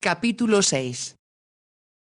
Capítulo 6.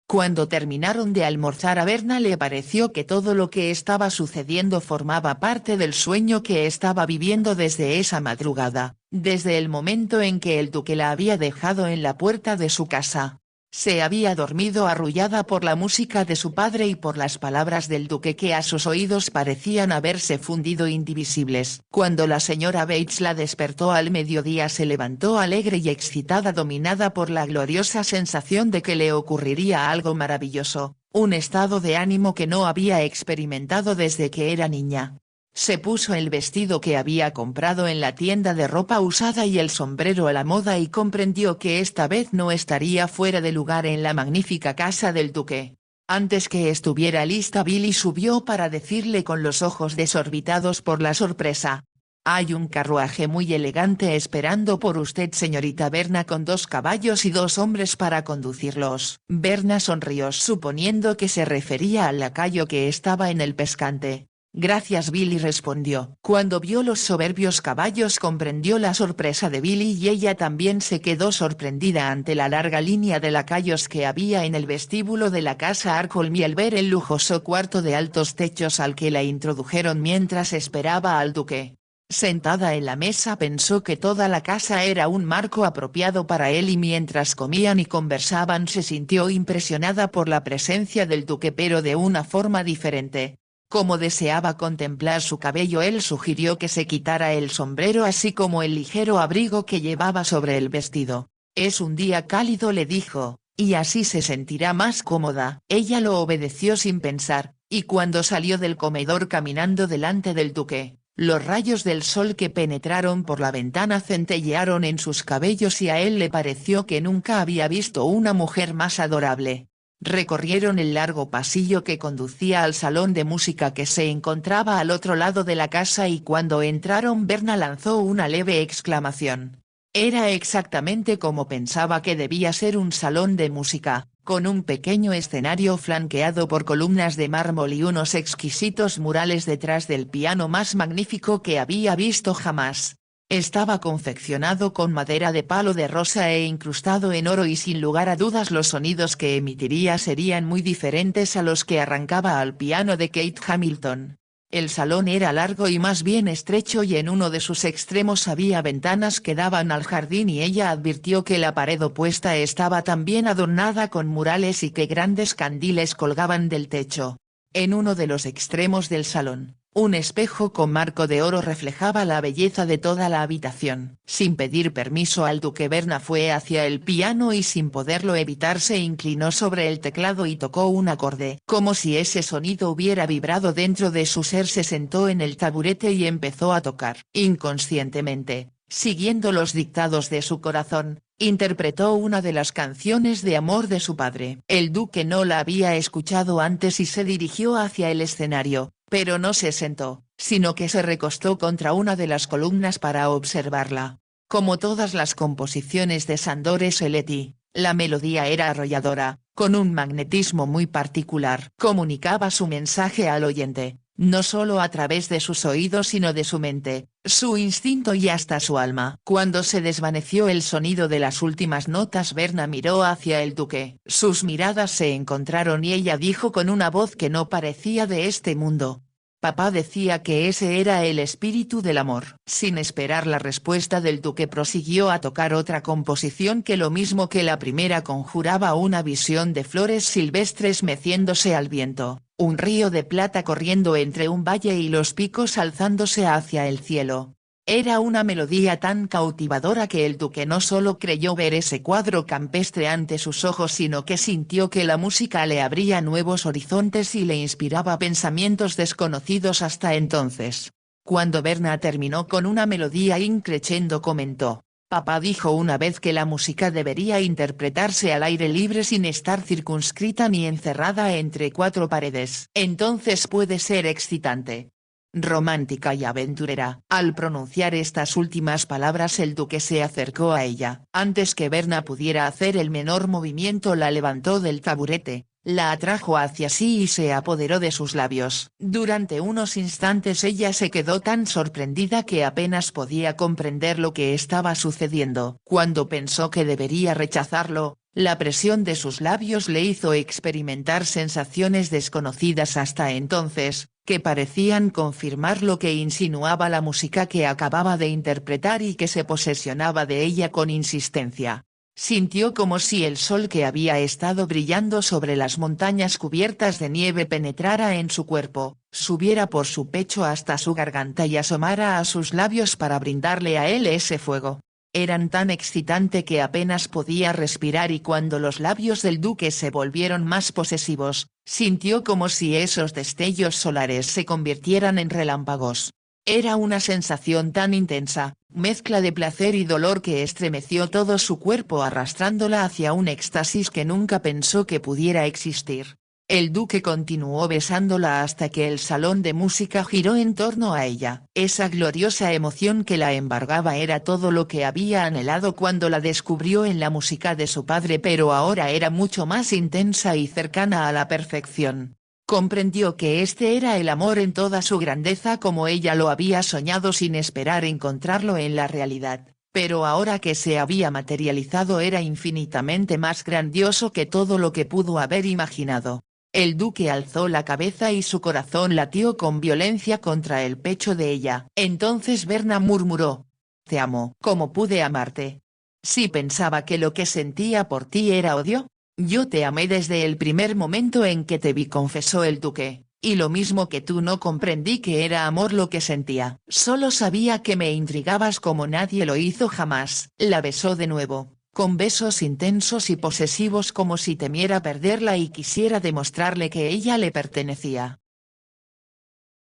Cuando terminaron de almorzar, a Berna le pareció que todo lo que estaba sucediendo formaba parte del sueño que estaba viviendo desde esa madrugada, desde el momento en que el duque la había dejado en la puerta de su casa. Se había dormido arrullada por la música de su padre y por las palabras del duque que a sus oídos parecían haberse fundido indivisibles. Cuando la señora Bates la despertó al mediodía, se levantó alegre y excitada, dominada por la gloriosa sensación de que le ocurriría algo maravilloso, un estado de ánimo que no había experimentado desde que era niña. Se puso el vestido que había comprado en la tienda de ropa usada y el sombrero a la moda y comprendió que esta vez no estaría fuera de lugar en la magnífica casa del duque. Antes que estuviera lista, Billy subió para decirle con los ojos desorbitados por la sorpresa: «Hay un carruaje muy elegante esperando por usted, señorita Berna, con 2 caballos y 2 hombres para conducirlos». Berna sonrió, suponiendo que se refería al lacayo que estaba en el pescante. «Gracias», Billy respondió. Cuando vio los soberbios caballos, comprendió la sorpresa de Billy y ella también se quedó sorprendida ante la larga línea de lacayos que había en el vestíbulo de la casa Arcolm y al ver el lujoso cuarto de altos techos al que la introdujeron mientras esperaba al duque. Sentada en la mesa, pensó que toda la casa era un marco apropiado para él y mientras comían y conversaban se sintió impresionada por la presencia del duque, pero de una forma diferente. Como deseaba contemplar su cabello, él sugirió que se quitara el sombrero así como el ligero abrigo que llevaba sobre el vestido. «Es un día cálido», le dijo, «y así se sentirá más cómoda». Ella lo obedeció sin pensar, y cuando salió del comedor caminando delante del duque, los rayos del sol que penetraron por la ventana centellearon en sus cabellos y a él le pareció que nunca había visto una mujer más adorable. Recorrieron el largo pasillo que conducía al salón de música que se encontraba al otro lado de la casa y cuando entraron, Berna lanzó una leve exclamación. Era exactamente como pensaba que debía ser un salón de música, con un pequeño escenario flanqueado por columnas de mármol y unos exquisitos murales detrás del piano más magnífico que había visto jamás. Estaba confeccionado con madera de palo de rosa e incrustado en oro y sin lugar a dudas los sonidos que emitiría serían muy diferentes a los que arrancaba al piano de Kate Hamilton. El salón era largo y más bien estrecho y en uno de sus extremos había ventanas que daban al jardín y ella advirtió que la pared opuesta estaba también adornada con murales y que grandes candiles colgaban del techo. En uno de los extremos del salón, un espejo con marco de oro reflejaba la belleza de toda la habitación. Sin pedir permiso al duque, Berna fue hacia el piano y sin poderlo evitar se inclinó sobre el teclado y tocó un acorde. Como si ese sonido hubiera vibrado dentro de su ser, se sentó en el taburete y empezó a tocar. Inconscientemente, siguiendo los dictados de su corazón, interpretó una de las canciones de amor de su padre. El duque no la había escuchado antes y se dirigió hacia el escenario, pero no se sentó, sino que se recostó contra una de las columnas para observarla. Como todas las composiciones de Sandor Seletti, la melodía era arrolladora, con un magnetismo muy particular. Comunicaba su mensaje al oyente, no solo a través de sus oídos sino de su mente, su instinto y hasta su alma. Cuando se desvaneció el sonido de las últimas notas, Berna miró hacia el duque. Sus miradas se encontraron y ella dijo con una voz que no parecía de este mundo: «Papá decía que ese era el espíritu del amor». Sin esperar la respuesta del duque, prosiguió a tocar otra composición que, lo mismo que la primera, conjuraba una visión de flores silvestres meciéndose al viento, un río de plata corriendo entre un valle y los picos alzándose hacia el cielo. Era una melodía tan cautivadora que el duque no solo creyó ver ese cuadro campestre ante sus ojos, sino que sintió que la música le abría nuevos horizontes y le inspiraba pensamientos desconocidos hasta entonces. Cuando Berna terminó con una melodía increscendo, comentó: «Papá dijo una vez que la música debería interpretarse al aire libre sin estar circunscrita ni encerrada entre 4 paredes. Entonces puede ser excitante, romántica y aventurera». Al pronunciar estas últimas palabras, el duque se acercó a ella. Antes que Berna pudiera hacer el menor movimiento, la levantó del taburete, la atrajo hacia sí y se apoderó de sus labios. Durante unos instantes ella se quedó tan sorprendida que apenas podía comprender lo que estaba sucediendo. Cuando pensó que debería rechazarlo, La presión de sus labios le hizo experimentar sensaciones desconocidas hasta entonces, que parecían confirmar lo que insinuaba la música que acababa de interpretar y que se posesionaba de ella con insistencia. Sintió como si el sol que había estado brillando sobre las montañas cubiertas de nieve penetrara en su cuerpo, subiera por su pecho hasta su garganta y asomara a sus labios para brindarle a él ese fuego. Eran tan excitante que apenas podía respirar y cuando los labios del duque se volvieron más posesivos, sintió como si esos destellos solares se convirtieran en relámpagos. Era una sensación tan intensa, mezcla de placer y dolor que estremeció todo su cuerpo arrastrándola hacia un éxtasis que nunca pensó que pudiera existir. El duque continuó besándola hasta que el salón de música giró en torno a ella. Esa gloriosa emoción que la embargaba era todo lo que había anhelado cuando la descubrió en la música de su padre, pero ahora era mucho más intensa y cercana a la perfección. Comprendió que este era el amor en toda su grandeza como ella lo había soñado sin esperar encontrarlo en la realidad, pero ahora que se había materializado era infinitamente más grandioso que todo lo que pudo haber imaginado. El duque alzó la cabeza y su corazón latió con violencia contra el pecho de ella. Entonces Berna murmuró: «Te amo. ¿Cómo pude amarte? Si pensaba que lo que sentía por ti era odio. Yo te amé desde el primer momento en que te vi», confesó el duque, «y lo mismo que tú no comprendí que era amor lo que sentía. Solo sabía que me intrigabas como nadie lo hizo jamás». La besó de nuevo, con besos intensos y posesivos como si temiera perderla y quisiera demostrarle que ella le pertenecía.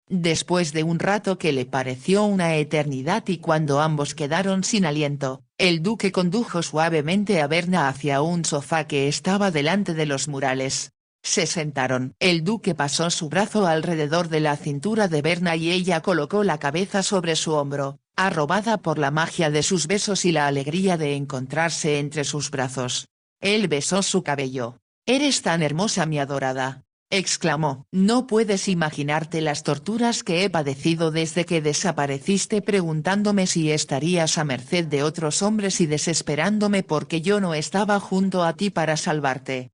Después de un rato que le pareció una eternidad y cuando ambos quedaron sin aliento, el duque condujo suavemente a Berna hacia un sofá que estaba delante de los murales. Se sentaron. El duque pasó su brazo alrededor de la cintura de Berna y ella colocó la cabeza sobre su hombro, arrobada por la magia de sus besos y la alegría de encontrarse entre sus brazos. Él besó su cabello. «Eres tan hermosa, mi adorada», exclamó. «No puedes imaginarte las torturas que he padecido desde que desapareciste, preguntándome si estarías a merced de otros hombres y desesperándome porque yo no estaba junto a ti para salvarte».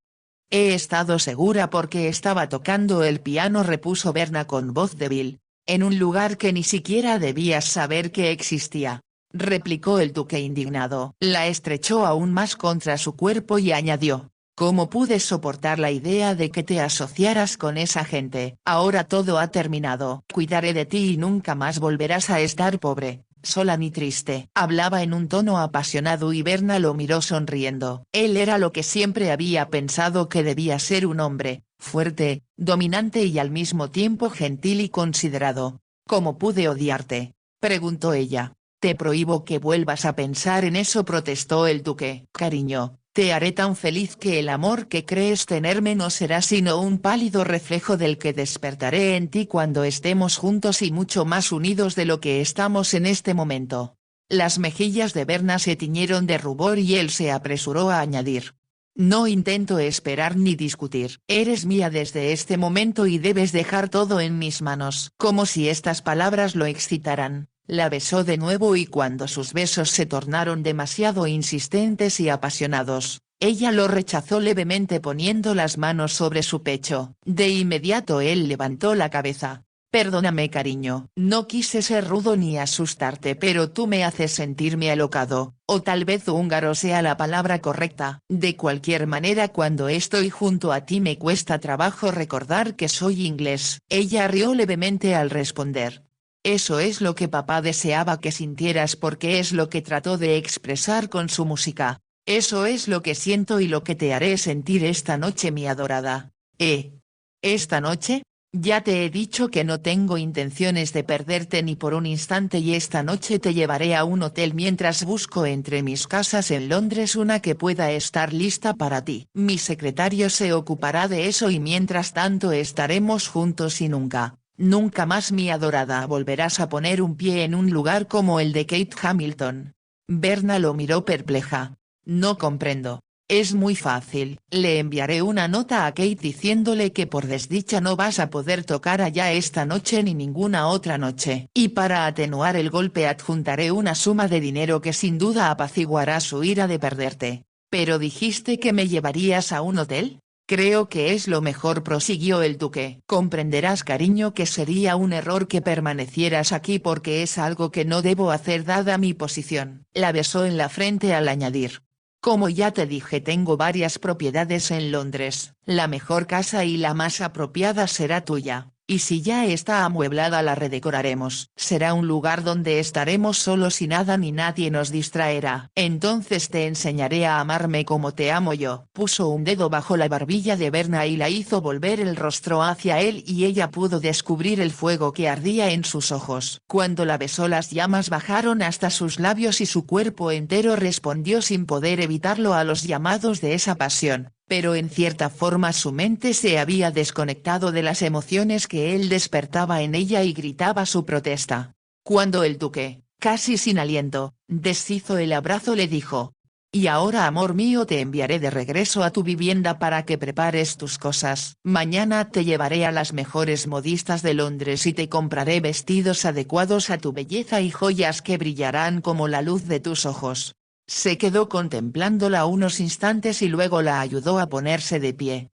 «He estado segura porque estaba tocando el piano», repuso Berna con voz débil, «en un lugar que ni siquiera debías saber que existía», replicó el duque indignado. La estrechó aún más contra su cuerpo y añadió: «¿Cómo pude soportar la idea de que te asociaras con esa gente? Ahora todo ha terminado. Cuidaré de ti y nunca más volverás a estar pobre, sola ni triste». Hablaba en un tono apasionado y Berna lo miró sonriendo. Él era lo que siempre había pensado que debía ser un hombre: fuerte, dominante y al mismo tiempo gentil y considerado. «¿Cómo pude odiarte?», preguntó ella. «Te prohíbo que vuelvas a pensar en eso», protestó el duque. «Cariño, te haré tan feliz que el amor que crees tenerme no será sino un pálido reflejo del que despertaré en ti cuando estemos juntos y mucho más unidos de lo que estamos en este momento». Las mejillas de Berna se tiñeron de rubor y él se apresuró a añadir: «No intento esperar ni discutir. Eres mía desde este momento y debes dejar todo en mis manos». Como si estas palabras lo excitaran, la besó de nuevo y cuando sus besos se tornaron demasiado insistentes y apasionados, ella lo rechazó levemente poniendo las manos sobre su pecho. De inmediato él levantó la cabeza. «Perdóname, cariño, no quise ser rudo ni asustarte, pero tú me haces sentirme alocado, o tal vez húngaro sea la palabra correcta. De cualquier manera, cuando estoy junto a ti me cuesta trabajo recordar que soy inglés». Ella rió levemente al responder: «Eso es lo que papá deseaba que sintieras porque es lo que trató de expresar con su música. Eso es lo que siento y lo que te haré sentir esta noche, mi adorada». ¿Esta noche? Ya te he dicho que no tengo intenciones de perderte ni por un instante y esta noche te llevaré a un hotel mientras busco entre mis casas en Londres una que pueda estar lista para ti. Mi secretario se ocupará de eso y mientras tanto estaremos juntos y nunca más, mi adorada, volverás a poner un pie en un lugar como el de Kate Hamilton». Berna lo miró perpleja. «No comprendo». «Es muy fácil, le enviaré una nota a Kate diciéndole que por desdicha no vas a poder tocar allá esta noche ni ninguna otra noche. Y para atenuar el golpe adjuntaré una suma de dinero que sin duda apaciguará su ira de perderte». Pero dijiste que me llevarías a un hotel. Creo que es lo mejor, prosiguió el duque. Comprenderás, cariño, que sería un error que permanecieras aquí porque es algo que no debo hacer dada mi posición. La besó en la frente al añadir: como ya te dije, tengo varias propiedades en Londres. La mejor casa y la más apropiada será tuya. Y si ya está amueblada la redecoraremos. Será un lugar donde estaremos solos y nada ni nadie nos distraerá. Entonces te enseñaré a amarme como te amo yo. Puso un dedo bajo la barbilla de Berna y la hizo volver el rostro hacia él y ella pudo descubrir el fuego que ardía en sus ojos. Cuando la besó, las llamas bajaron hasta sus labios y su cuerpo entero respondió sin poder evitarlo a los llamados de esa pasión. Pero en cierta forma su mente se había desconectado de las emociones que él despertaba en ella y gritaba su protesta. Cuando el duque, casi sin aliento, deshizo el abrazo, le dijo: y ahora, amor mío, te enviaré de regreso a tu vivienda para que prepares tus cosas. Mañana te llevaré a las mejores modistas de Londres y te compraré vestidos adecuados a tu belleza y joyas que brillarán como la luz de tus ojos. Se quedó contemplándola unos instantes y luego la ayudó a ponerse de pie.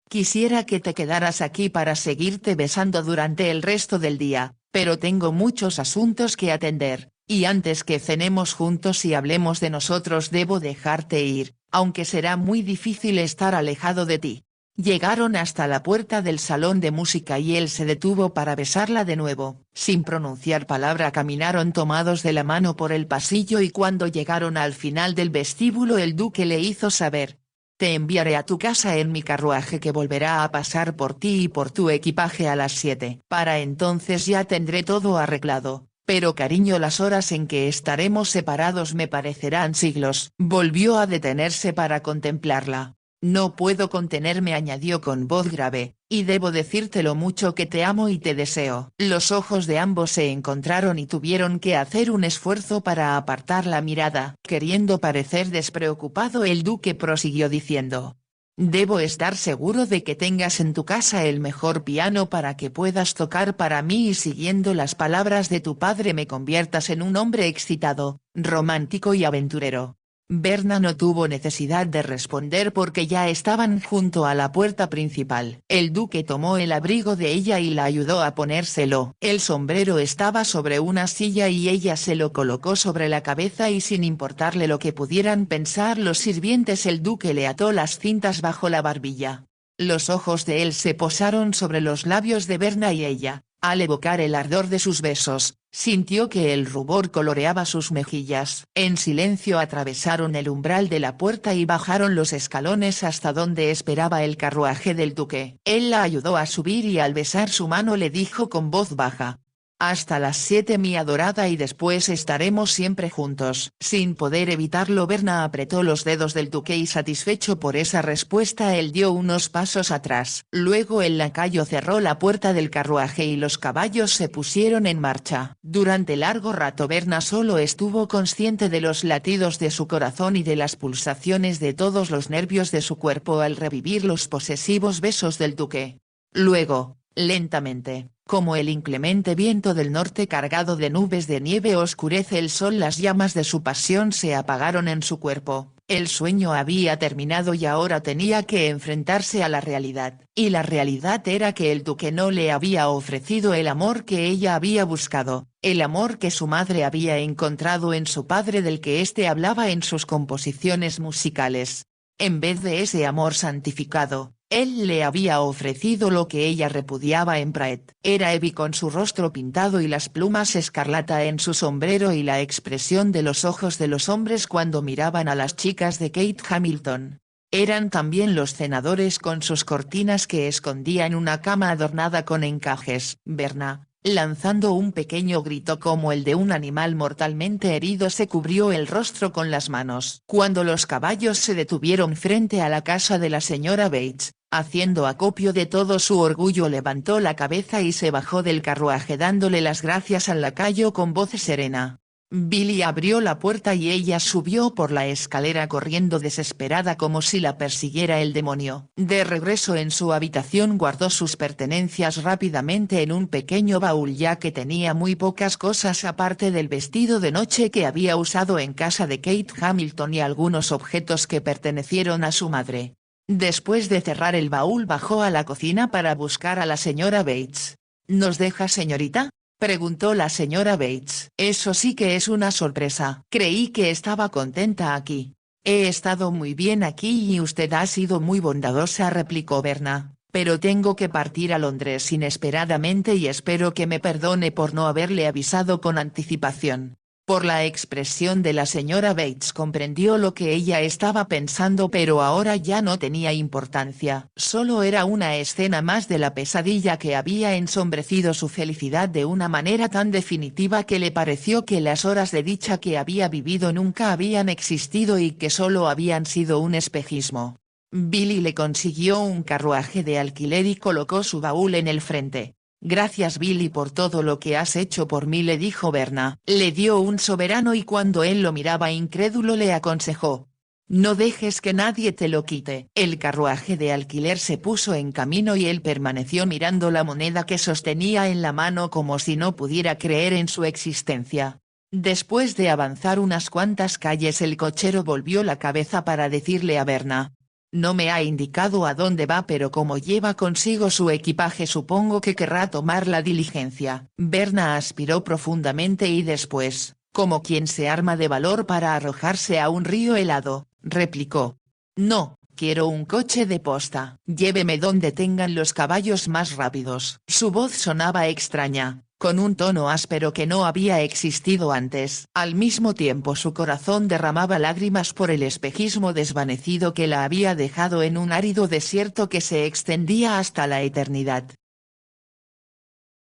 Quisiera que te quedaras aquí para seguirte besando durante el resto del día, pero tengo muchos asuntos que atender, y antes que cenemos juntos y hablemos de nosotros debo dejarte ir, aunque será muy difícil estar alejado de ti. Llegaron hasta la puerta del salón de música y él se detuvo para besarla de nuevo. Sin pronunciar palabra caminaron tomados de la mano por el pasillo y cuando llegaron al final del vestíbulo el duque le hizo saber: te enviaré a tu casa en mi carruaje que volverá a pasar por ti y por tu equipaje a las 7. Para entonces ya tendré todo arreglado. Pero cariño, las horas en que estaremos separados me parecerán siglos. Volvió a detenerse para contemplarla. No puedo contenerme, añadió con voz grave, y debo decirte lo mucho que te amo y te deseo. Los ojos de ambos se encontraron y tuvieron que hacer un esfuerzo para apartar la mirada. Queriendo parecer despreocupado, el duque prosiguió diciendo: debo estar seguro de que tengas en tu casa el mejor piano para que puedas tocar para mí y, siguiendo las palabras de tu padre, me conviertas en un hombre excitado, romántico y aventurero. Berna no tuvo necesidad de responder porque ya estaban junto a la puerta principal. El duque tomó el abrigo de ella y la ayudó a ponérselo. El sombrero estaba sobre una silla y ella se lo colocó sobre la cabeza y, sin importarle lo que pudieran pensar los sirvientes, el duque le ató las cintas bajo la barbilla. Los ojos de él se posaron sobre los labios de Berna y ella, al evocar el ardor de sus besos, sintió que el rubor coloreaba sus mejillas. En silencio atravesaron el umbral de la puerta y bajaron los escalones hasta donde esperaba el carruaje del duque. Él la ayudó a subir y al besar su mano le dijo con voz baja: hasta las 7, mi adorada, y después estaremos siempre juntos. Sin poder evitarlo, Berna apretó los dedos del duque y, satisfecho por esa respuesta, él dio unos pasos atrás. Luego el lacayo cerró la puerta del carruaje y los caballos se pusieron en marcha. Durante largo rato Berna solo estuvo consciente de los latidos de su corazón y de las pulsaciones de todos los nervios de su cuerpo al revivir los posesivos besos del duque. Luego, lentamente, como el inclemente viento del norte cargado de nubes de nieve oscurece el sol, las llamas de su pasión se apagaron en su cuerpo. El sueño había terminado y ahora tenía que enfrentarse a la realidad. Y la realidad era que el duque no le había ofrecido el amor que ella había buscado, el amor que su madre había encontrado en su padre, del que éste hablaba en sus composiciones musicales. En vez de ese amor santificado, él le había ofrecido lo que ella repudiaba en Pratt. Era Evie con su rostro pintado y las plumas escarlata en su sombrero y la expresión de los ojos de los hombres cuando miraban a las chicas de Kate Hamilton. Eran también los cenadores con sus cortinas que escondían una cama adornada con encajes. Berna, lanzando un pequeño grito como el de un animal mortalmente herido, se cubrió el rostro con las manos. Cuando los caballos se detuvieron frente a la casa de la señora Bates, haciendo acopio de todo su orgullo, levantó la cabeza y se bajó del carruaje dándole las gracias al lacayo con voz serena. Billy abrió la puerta y ella subió por la escalera corriendo desesperada como si la persiguiera el demonio. De regreso en su habitación guardó sus pertenencias rápidamente en un pequeño baúl ya que tenía muy pocas cosas aparte del vestido de noche que había usado en casa de Kate Hamilton y algunos objetos que pertenecieron a su madre. Después de cerrar el baúl bajó a la cocina para buscar a la señora Bates. ¿Nos deja, señorita?, preguntó la señora Bates. Eso sí que es una sorpresa. Creí que estaba contenta aquí. He estado muy bien aquí y usted ha sido muy bondadosa, replicó Verna, pero tengo que partir a Londres inesperadamente y espero que me perdone por no haberle avisado con anticipación. Por la expresión de la señora Bates comprendió lo que ella estaba pensando, pero ahora ya no tenía importancia. Solo era una escena más de la pesadilla que había ensombrecido su felicidad de una manera tan definitiva que le pareció que las horas de dicha que había vivido nunca habían existido y que solo habían sido un espejismo. Billy le consiguió un carruaje de alquiler y colocó su baúl en el frente. Gracias, Billy, por todo lo que has hecho por mí, le dijo Verna. Le dio un soberano y cuando él lo miraba incrédulo le aconsejó: no dejes que nadie te lo quite. El carruaje de alquiler se puso en camino y él permaneció mirando la moneda que sostenía en la mano como si no pudiera creer en su existencia. Después de avanzar unas cuantas calles el cochero volvió la cabeza para decirle a Verna: no me ha indicado a dónde va, pero como lleva consigo su equipaje supongo que querrá tomar la diligencia. Verna aspiró profundamente y después, como quien se arma de valor para arrojarse a un río helado, replicó: no, quiero un coche de posta. Lléveme donde tengan los caballos más rápidos. Su voz sonaba extraña, con un tono áspero que no había existido antes. Al mismo tiempo su corazón derramaba lágrimas por el espejismo desvanecido que la había dejado en un árido desierto que se extendía hasta la eternidad.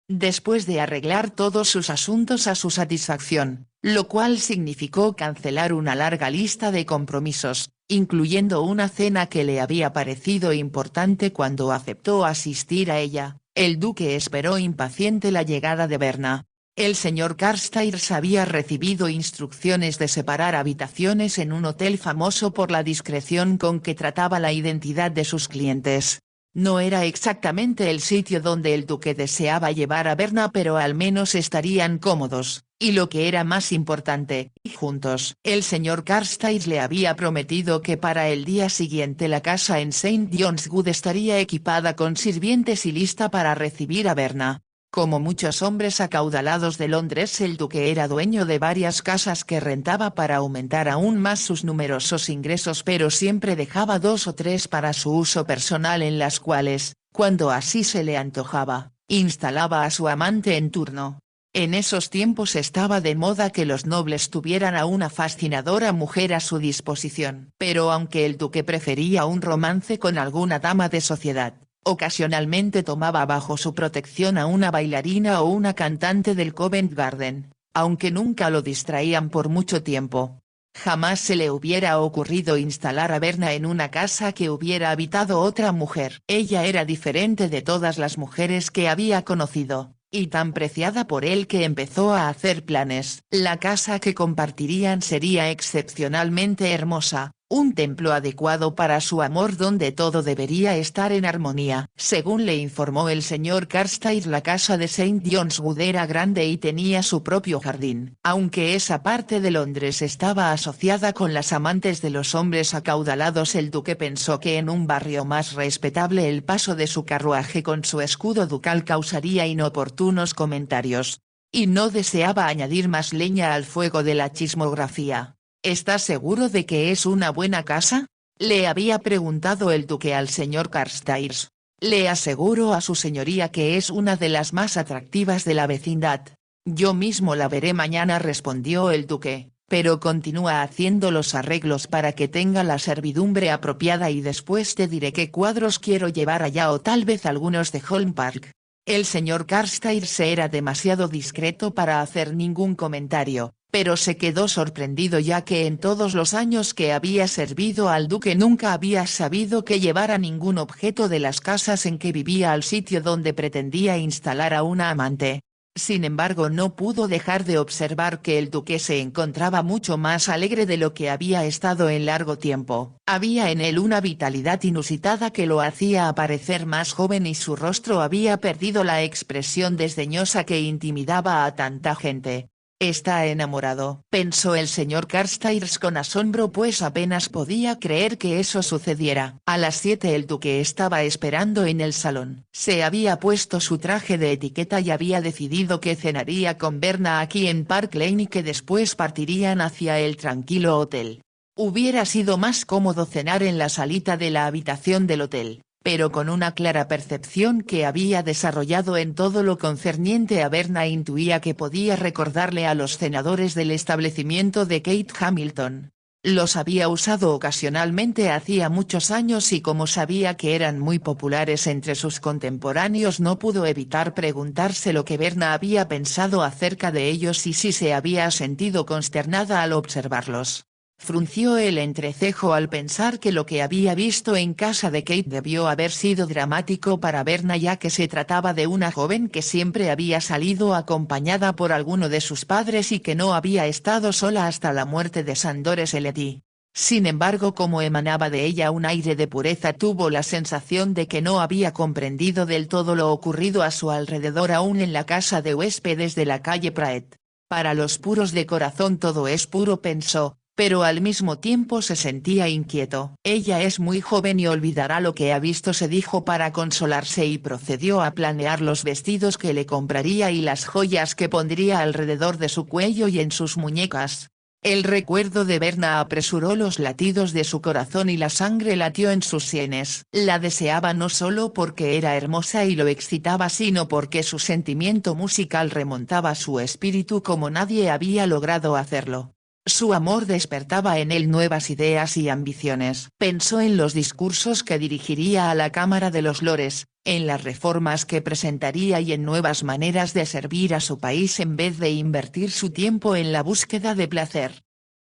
Después de arreglar todos sus asuntos a su satisfacción, lo cual significó cancelar una larga lista de compromisos, incluyendo una cena que le había parecido importante cuando aceptó asistir a ella, el duque esperó impaciente la llegada de Verna. El señor Carstairs había recibido instrucciones de separar habitaciones en un hotel famoso por la discreción con que trataba la identidad de sus clientes. No era exactamente el sitio donde el duque deseaba llevar a Verna, pero al menos estarían cómodos, y lo que era más importante, juntos. El señor Carstairs le había prometido que para el día siguiente la casa en St. John's Wood estaría equipada con sirvientes y lista para recibir a Verna. Como muchos hombres acaudalados de Londres, el duque era dueño de varias casas que rentaba para aumentar aún más sus numerosos ingresos, pero siempre dejaba 2 o 3 para su uso personal, en las cuales, cuando así se le antojaba, instalaba a su amante en turno. En esos tiempos estaba de moda que los nobles tuvieran a una fascinadora mujer a su disposición. Pero aunque el duque prefería un romance con alguna dama de sociedad, ocasionalmente tomaba bajo su protección a una bailarina o una cantante del Covent Garden, aunque nunca lo distraían por mucho tiempo. Jamás se le hubiera ocurrido instalar a Verna en una casa que hubiera habitado otra mujer. Ella era diferente de todas las mujeres que había conocido, y tan preciada por él que empezó a hacer planes. La casa que compartirían sería excepcionalmente hermosa, un templo adecuado para su amor donde todo debería estar en armonía. Según le informó el señor Carstairs, la casa de St. John's Wood era grande y tenía su propio jardín. Aunque esa parte de Londres estaba asociada con las amantes de los hombres acaudalados, el duque pensó que en un barrio más respetable el paso de su carruaje con su escudo ducal causaría inoportunos comentarios. Y no deseaba añadir más leña al fuego de la chismografía. ¿Estás seguro de que es una buena casa?, le había preguntado el duque al señor Carstairs. Le aseguro a su señoría que es una de las más atractivas de la vecindad. Yo mismo la veré mañana, respondió el duque, pero continúa haciendo los arreglos para que tenga la servidumbre apropiada y después te diré qué cuadros quiero llevar allá, o tal vez algunos de Holm Park. El señor Carstairs era demasiado discreto para hacer ningún comentario, pero se quedó sorprendido ya que en todos los años que había servido al duque nunca había sabido que llevara ningún objeto de las casas en que vivía al sitio donde pretendía instalar a una amante. Sin embargo no pudo dejar de observar que el duque se encontraba mucho más alegre de lo que había estado en largo tiempo, había en él una vitalidad inusitada que lo hacía aparecer más joven y su rostro había perdido la expresión desdeñosa que intimidaba a tanta gente. Está enamorado, pensó el señor Carstairs con asombro pues apenas podía creer que eso sucediera. A las 7 el duque estaba esperando en el salón. Se había puesto su traje de etiqueta y había decidido que cenaría con Berna aquí en Park Lane y que después partirían hacia el tranquilo hotel. Hubiera sido más cómodo cenar en la salita de la habitación del hotel, pero con una clara percepción que había desarrollado en todo lo concerniente a Berna intuía que podía recordarle a los cenadores del establecimiento de Kate Hamilton. Los había usado ocasionalmente hacía muchos años y como sabía que eran muy populares entre sus contemporáneos no pudo evitar preguntarse lo que Berna había pensado acerca de ellos y si se había sentido consternada al observarlos. Frunció el entrecejo al pensar que lo que había visto en casa de Kate debió haber sido dramático para Berna ya que se trataba de una joven que siempre había salido acompañada por alguno de sus padres y que no había estado sola hasta la muerte de Sandor Slety. Sin embargo como emanaba de ella un aire de pureza tuvo la sensación de que no había comprendido del todo lo ocurrido a su alrededor aún en la casa de huéspedes de la calle Pratt. Para los puros de corazón todo es puro pensó, pero al mismo tiempo se sentía inquieto. Ella es muy joven y olvidará lo que ha visto se dijo para consolarse y procedió a planear los vestidos que le compraría y las joyas que pondría alrededor de su cuello y en sus muñecas. El recuerdo de Berna apresuró los latidos de su corazón y la sangre latió en sus sienes. La deseaba no solo porque era hermosa y lo excitaba sino porque su sentimiento musical remontaba su espíritu como nadie había logrado hacerlo. Su amor despertaba en él nuevas ideas y ambiciones. Pensó en los discursos que dirigiría a la Cámara de los Lores, en las reformas que presentaría y en nuevas maneras de servir a su país en vez de invertir su tiempo en la búsqueda de placer.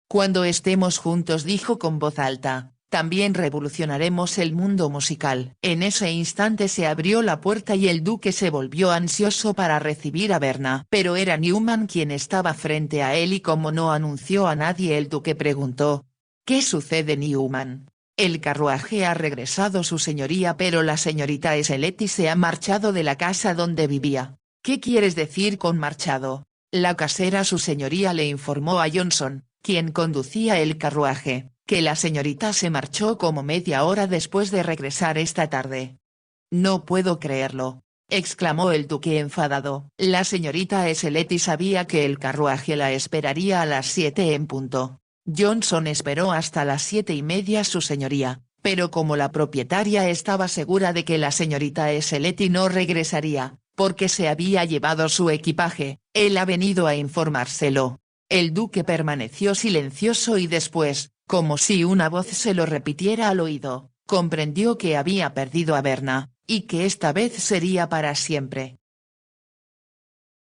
Cuando estemos juntos dijo con voz alta, también revolucionaremos el mundo musical. En ese instante se abrió la puerta y el duque se volvió ansioso para recibir a Berna. Pero era Newman quien estaba frente a él y como no anunció a nadie el duque preguntó. ¿Qué sucede Newman? El carruaje ha regresado su señoría pero la señorita Slety se ha marchado de la casa donde vivía. ¿Qué quieres decir con marchado? La casera su señoría le informó a Johnson, quien conducía el carruaje, que la señorita se marchó como media hora después de regresar esta tarde. No puedo creerlo, exclamó el duque enfadado. La señorita Slety sabía que el carruaje la esperaría a las 7 en punto. Johnson esperó hasta las 7:30 su señoría, pero como la propietaria estaba segura de que la señorita Slety no regresaría, porque se había llevado su equipaje, él ha venido a informárselo. El duque permaneció silencioso y después, como si una voz se lo repitiera al oído, comprendió que había perdido a Berna, y que esta vez sería para siempre.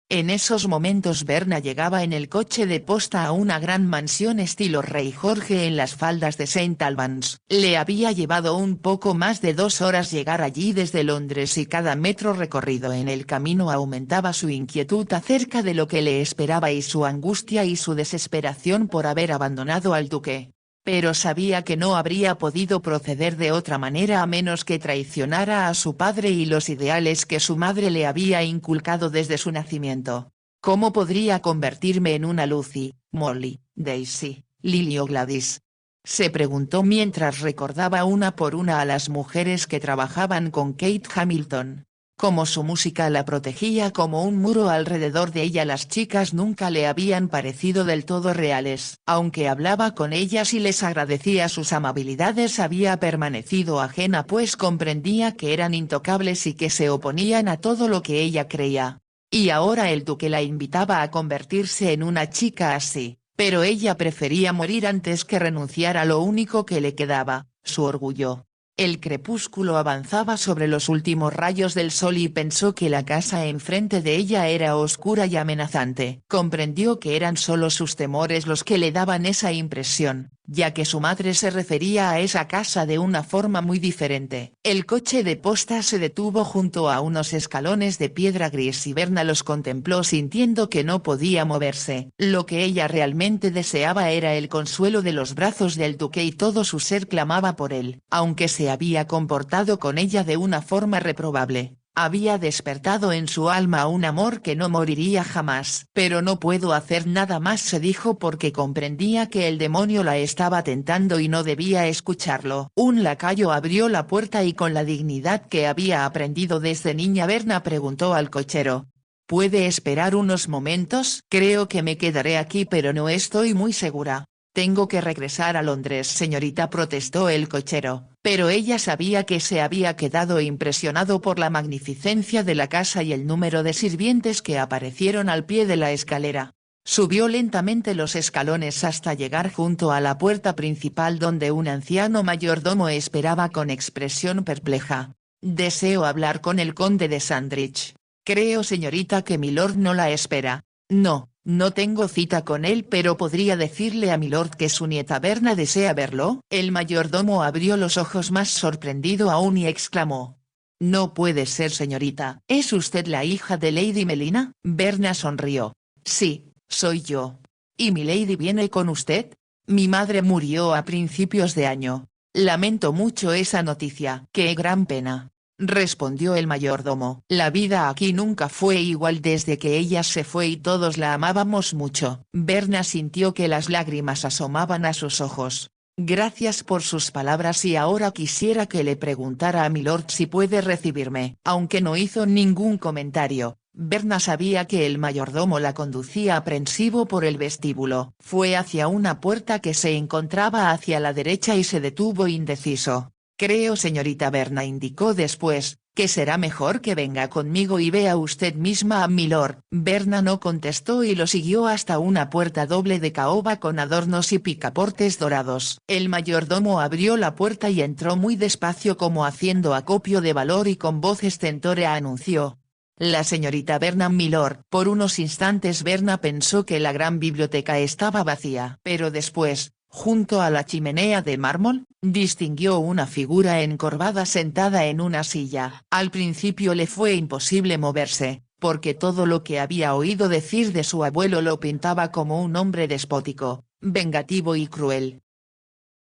En esos momentos Berna llegaba en el coche de posta a una gran mansión estilo Rey Jorge en las faldas de St. Albans. Le había llevado un poco más de 2 horas llegar allí desde Londres y cada metro recorrido en el camino aumentaba su inquietud acerca de lo que le esperaba y su angustia y su desesperación por haber abandonado al duque. Pero sabía que no habría podido proceder de otra manera a menos que traicionara a su padre y los ideales que su madre le había inculcado desde su nacimiento. ¿Cómo podría convertirme en una Lucy, Molly, Daisy, Lily o Gladys? Se preguntó mientras recordaba una por una a las mujeres que trabajaban con Kate Hamilton. Como su música la protegía como un muro alrededor de ella las chicas nunca le habían parecido del todo reales. Aunque hablaba con ellas y les agradecía sus amabilidades había permanecido ajena pues comprendía que eran intocables y que se oponían a todo lo que ella creía. Y ahora el duque la invitaba a convertirse en una chica así, pero ella prefería morir antes que renunciar a lo único que le quedaba, su orgullo. El crepúsculo avanzaba sobre los últimos rayos del sol y pensó que la casa enfrente de ella era oscura y amenazante. Comprendió que eran solo sus temores los que le daban esa impresión, ya que su madre se refería a esa casa de una forma muy diferente. El coche de posta se detuvo junto a unos escalones de piedra gris y Berna los contempló sintiendo que no podía moverse. Lo que ella realmente deseaba era el consuelo de los brazos del duque y todo su ser clamaba por él. Aunque se había comportado con ella de una forma reprobable, había despertado en su alma un amor que no moriría jamás. Pero no puedo hacer nada más, se dijo, porque comprendía que el demonio la estaba tentando y no debía escucharlo. Un lacayo abrió la puerta y con la dignidad que había aprendido desde niña Berna preguntó al cochero: ¿puede esperar unos momentos? Creo que me quedaré aquí pero no estoy muy segura. Tengo que regresar a Londres, señorita, protestó el cochero, pero ella sabía que se había quedado impresionado por la magnificencia de la casa y el número de sirvientes que aparecieron al pie de la escalera. Subió lentamente los escalones hasta llegar junto a la puerta principal donde un anciano mayordomo esperaba con expresión perpleja. Deseo hablar con el conde de Sandridge. Creo, señorita, que milord no la espera. No, no tengo cita con él, pero podría decirle a milord que su nieta Berna desea verlo. El mayordomo abrió los ojos más sorprendido aún y exclamó: no puede ser, señorita. ¿Es usted la hija de Lady Melina? Berna sonrió. Sí, soy yo. ¿Y mi lady viene con usted? Mi madre murió a principios de año. Lamento mucho esa noticia. ¡Qué gran pena!, respondió el mayordomo. La vida aquí nunca fue igual desde que ella se fue y todos la amábamos mucho. Berna sintió que las lágrimas asomaban a sus ojos. Gracias por sus palabras y ahora quisiera que le preguntara a milord si puede recibirme. Aunque no hizo ningún comentario, Berna sabía que el mayordomo la conducía aprensivo por el vestíbulo. Fue hacia una puerta que se encontraba hacia la derecha y se detuvo indeciso. Creo, señorita Berna, indicó después, que será mejor que venga conmigo y vea usted misma a milord. Berna no contestó y lo siguió hasta una puerta doble de caoba con adornos y picaportes dorados. El mayordomo abrió la puerta y entró muy despacio como haciendo acopio de valor y con voz estentórea anunció: la señorita Berna, milord. Por unos instantes Berna pensó que la gran biblioteca estaba vacía, pero después, junto a la chimenea de mármol, distinguió una figura encorvada sentada en una silla. Al principio le fue imposible moverse, porque todo lo que había oído decir de su abuelo lo pintaba como un hombre despótico, vengativo y cruel.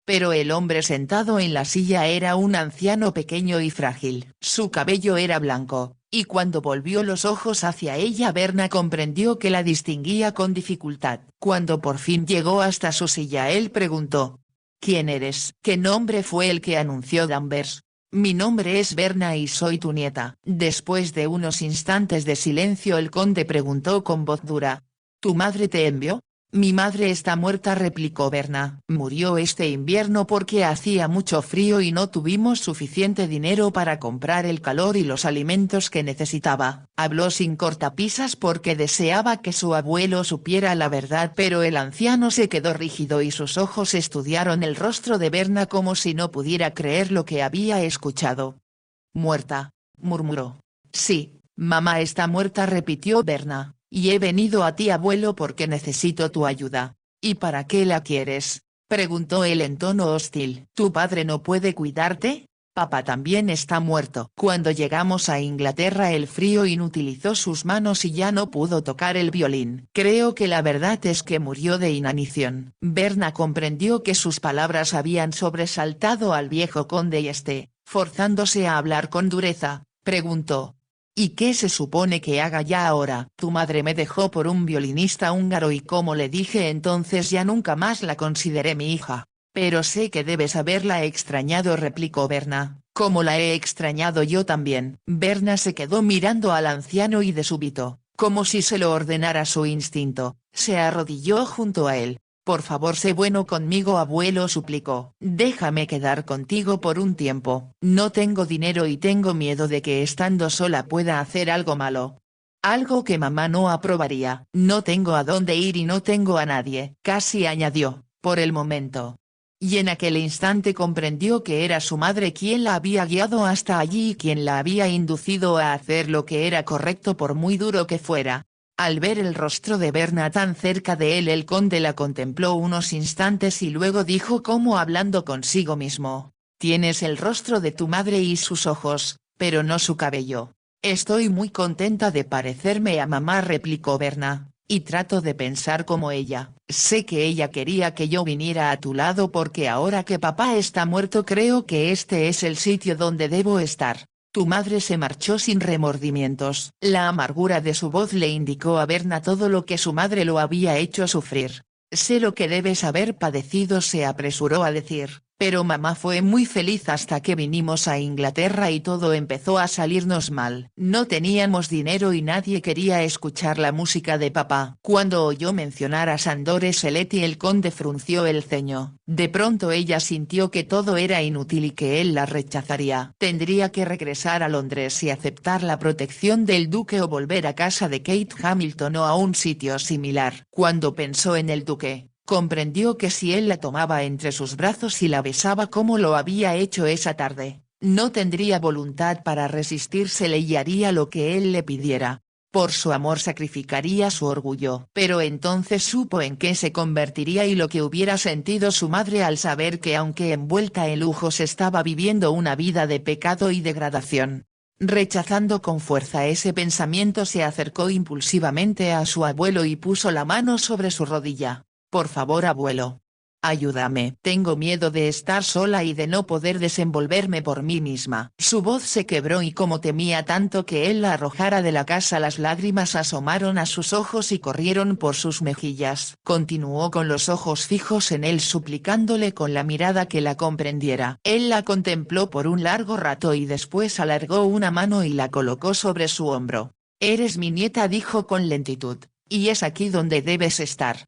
Pero el hombre sentado en la silla era un anciano pequeño y frágil. Su cabello era blanco, y cuando volvió los ojos hacia ella Berna comprendió que la distinguía con dificultad. Cuando por fin llegó hasta su silla él preguntó: ¿quién eres? ¿Qué nombre fue el que anunció Danvers? Mi nombre es Berna y soy tu nieta. Después de unos instantes de silencio el conde preguntó con voz dura: ¿tu madre te envió? Mi madre está muerta, replicó Berna. Murió este invierno porque hacía mucho frío y no tuvimos suficiente dinero para comprar el calor y los alimentos que necesitaba. Habló sin cortapisas porque deseaba que su abuelo supiera la verdad, pero el anciano se quedó rígido y sus ojos estudiaron el rostro de Berna como si no pudiera creer lo que había escuchado. Muerta, murmuró. Sí, mamá está muerta, repitió Berna. Y he venido a ti, abuelo, porque necesito tu ayuda. ¿Y para qué la quieres?, preguntó él en tono hostil. ¿Tu padre no puede cuidarte? Papá también está muerto. Cuando llegamos a Inglaterra el frío inutilizó sus manos y ya no pudo tocar el violín. Creo que la verdad es que murió de inanición. Berna comprendió que sus palabras habían sobresaltado al viejo conde y forzándose a hablar con dureza, preguntó: ¿y qué se supone que haga ya ahora? Tu madre me dejó por un violinista húngaro y como le dije entonces ya nunca más la consideré mi hija. Pero sé que debes haberla extrañado, replicó Berna. Como la he extrañado yo también. Berna se quedó mirando al anciano y de súbito, como si se lo ordenara su instinto, se arrodilló junto a él. Por favor, sé bueno conmigo, abuelo, suplicó. Déjame quedar contigo por un tiempo. No tengo dinero y tengo miedo de que estando sola pueda hacer algo malo. Algo que mamá no aprobaría. No tengo a dónde ir y no tengo a nadie, casi añadió, por el momento. y en aquel instante comprendió que era su madre quien la había guiado hasta allí y quien la había inducido a hacer lo que era correcto por muy duro que fuera. Al ver el rostro de Berna tan cerca de él, el conde la contempló unos instantes y luego dijo como hablando consigo mismo: «Tienes el rostro de tu madre y sus ojos, pero no su cabello». «Estoy muy contenta de parecerme a mamá», replicó Berna, «y trato de pensar como ella. Sé que ella quería que yo viniera a tu lado porque ahora que papá está muerto creo que este es el sitio donde debo estar». Tu madre se marchó sin remordimientos. La amargura de su voz le indicó a Berna todo lo que su madre lo había hecho sufrir. «Sé lo que debes haber padecido», se apresuró a decir, «pero mamá fue muy feliz hasta que vinimos a Inglaterra y todo empezó a salirnos mal. No teníamos dinero y nadie quería escuchar la música de papá». Cuando oyó mencionar a Sandor Seletti, el conde frunció el ceño. De pronto ella sintió que todo era inútil y que él la rechazaría. Tendría que regresar a Londres y aceptar la protección del duque o volver a casa de Kate Hamilton o a un sitio similar. Cuando pensó en el duque, comprendió que si él la tomaba entre sus brazos y la besaba como lo había hecho esa tarde, no tendría voluntad para resistírsele y haría lo que él le pidiera. Por su amor sacrificaría su orgullo. Pero entonces supo en qué se convertiría y lo que hubiera sentido su madre al saber que aunque envuelta en lujos estaba viviendo una vida de pecado y degradación. Rechazando con fuerza ese pensamiento, se acercó impulsivamente a su abuelo y puso la mano sobre su rodilla. «Por favor, abuelo. Ayúdame. Tengo miedo de estar sola y de no poder desenvolverme por mí misma». Su voz se quebró y como temía tanto que él la arrojara de la casa, las lágrimas asomaron a sus ojos y corrieron por sus mejillas. Continuó con los ojos fijos en él suplicándole con la mirada que la comprendiera. Él la contempló por un largo rato y después alargó una mano y la colocó sobre su hombro. «Eres mi nieta», dijo con lentitud, «y es aquí donde debes estar».